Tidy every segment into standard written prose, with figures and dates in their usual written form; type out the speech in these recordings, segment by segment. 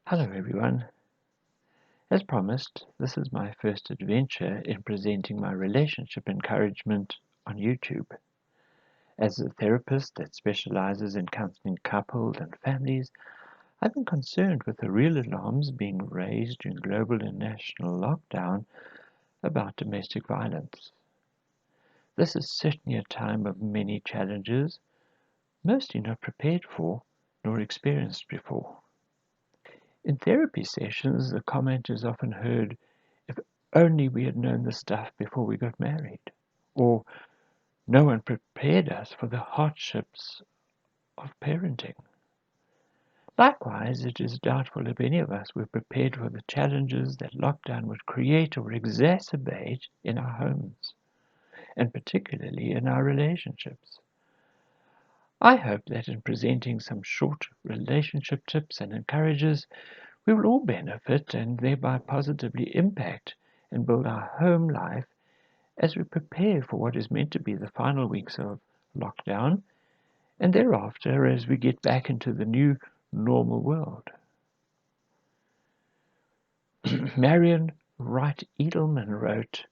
Hello everyone. As promised, this is my first adventure in presenting my relationship encouragement on YouTube. As a therapist that specializes in counseling couples and families, I've been concerned with the real alarms being raised during global and national lockdown about domestic violence. This is certainly a time of many challenges, mostly not prepared for nor experienced before. In therapy sessions, the comment is often heard, "If only we had known this stuff before we got married," or "No one prepared us for the hardships of parenting." Likewise, it is doubtful if any of us were prepared for the challenges that lockdown would create or exacerbate in our homes, and particularly in our relationships. I hope that in presenting some short relationship tips and encourages, we will all benefit and thereby positively impact and build our home life as we prepare for what is meant to be the final weeks of lockdown, and thereafter as we get back into the new normal world. Marion Wright Edelman wrote,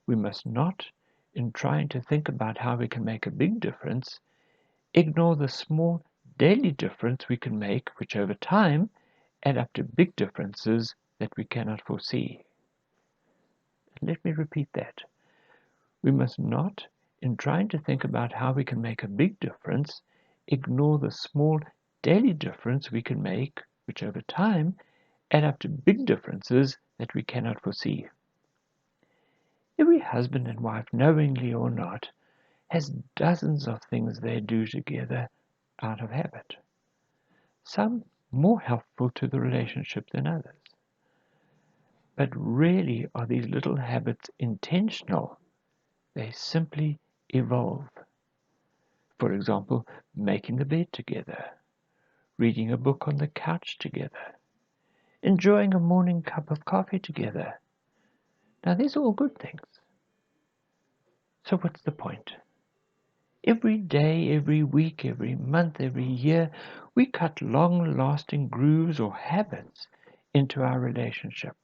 "We must not, in trying to think about how we can make a big difference, ignore the small daily difference we can make, which over time add up to big differences that we cannot foresee." Let me repeat that. We must not, in trying to think about how we can make a big difference, ignore the small daily difference we can make, which over time add up to big differences that we cannot foresee. Every husband and wife, knowingly or not, has dozens of things they do together out of habit, some more helpful to the relationship than others. But rarely are these little habits intentional. They simply evolve. For example, making the bed together, reading a book on the couch together, enjoying a morning cup of coffee together. Now, these are all good things. So what's the point? Every day, every week, every month, every year, we cut long-lasting grooves or habits into our relationship.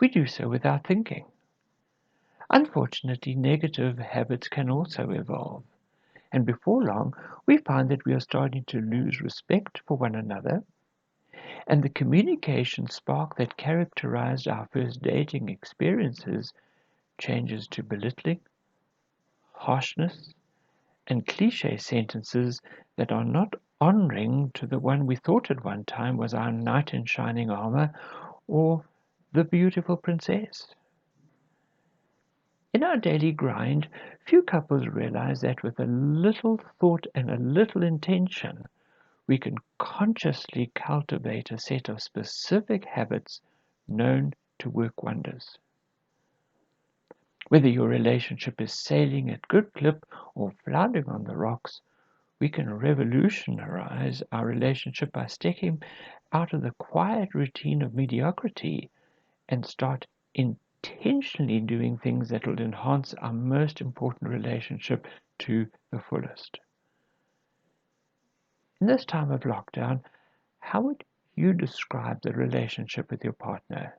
We do so without thinking. Unfortunately, negative habits can also evolve. And before long, we find that we are starting to lose respect for one another, and the communication spark that characterized our first dating experiences changes to belittling, harshness, and cliche sentences that are not honoring to the one we thought at one time was our knight in shining armor or the beautiful princess. In our daily grind, few couples realize that with a little thought and a little intention, we can consciously cultivate a set of specific habits known to work wonders. Whether your relationship is sailing at good clip or floundering on the rocks, we can revolutionize our relationship by stepping out of the quiet routine of mediocrity and start intentionally doing things that will enhance our most important relationship to the fullest. In this time of lockdown, how would you describe the relationship with your partner?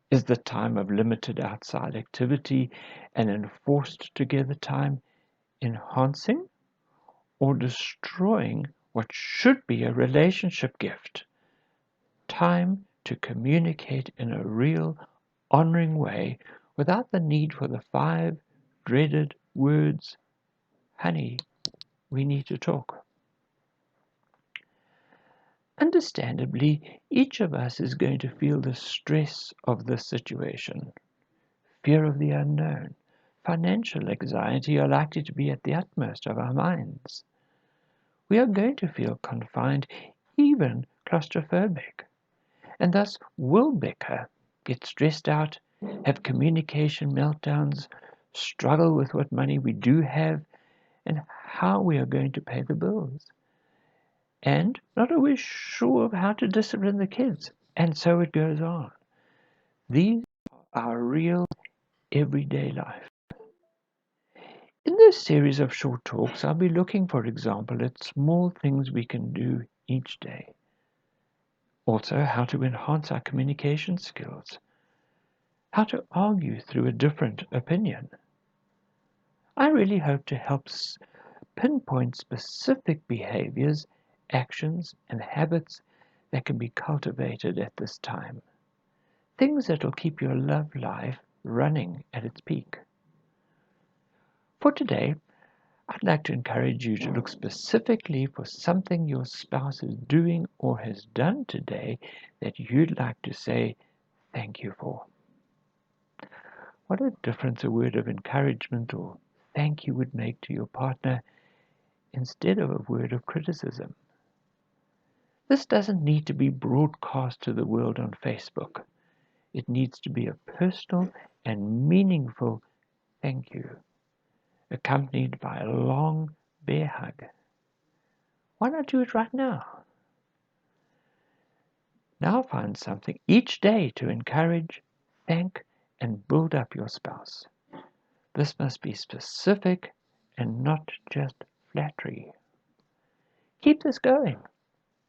Is the time of limited outside activity and enforced together time enhancing or destroying what should be a relationship gift? Time to communicate in a real, honoring way without the need for the 5 dreaded words, "Honey, we need to talk." Understandably, each of us is going to feel the stress of this situation. Fear of the unknown, financial anxiety are likely to be at the utmost of our minds. We are going to feel confined, even claustrophobic, and thus will bicker, get stressed out, have communication meltdowns, struggle with what money we do have, and how we are going to pay the bills, and not always sure of how to discipline the kids, and so it goes on. These are our real everyday life. In this series of short talks, I'll be looking, for example, at small things we can do each day Also, how to enhance our communication skills, how to argue through a different opinion. I really hope to help pinpoint specific behaviors, actions, and habits that can be cultivated at this time. Things that will keep your love life running at its peak. For today, I'd like to encourage you to look specifically for something your spouse is doing or has done today that you'd like to say thank you for. What a difference a word of encouragement or thank you would make to your partner instead of a word of criticism. This doesn't need to be broadcast to the world on Facebook. It needs to be a personal and meaningful thank you, accompanied by a long bear hug. Why not do it right now? Now find something each day to encourage, thank, and build up your spouse. This must be specific and not just flattery. Keep this going.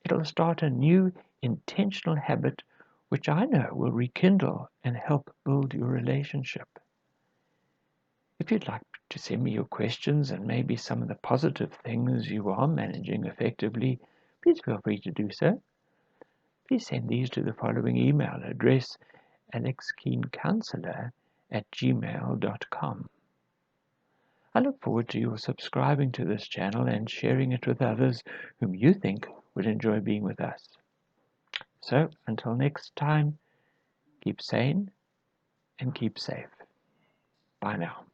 It'll start a new intentional habit which I know will rekindle and help build your relationship. If you'd like to send me your questions and maybe some of the positive things you are managing effectively, please feel free to do so. Please send these to the following email address, alexkeencounselor@gmail.com. I look forward to your subscribing to this channel and sharing it with others whom you think would enjoy being with us. So, until next time, keep sane and keep safe. Bye now.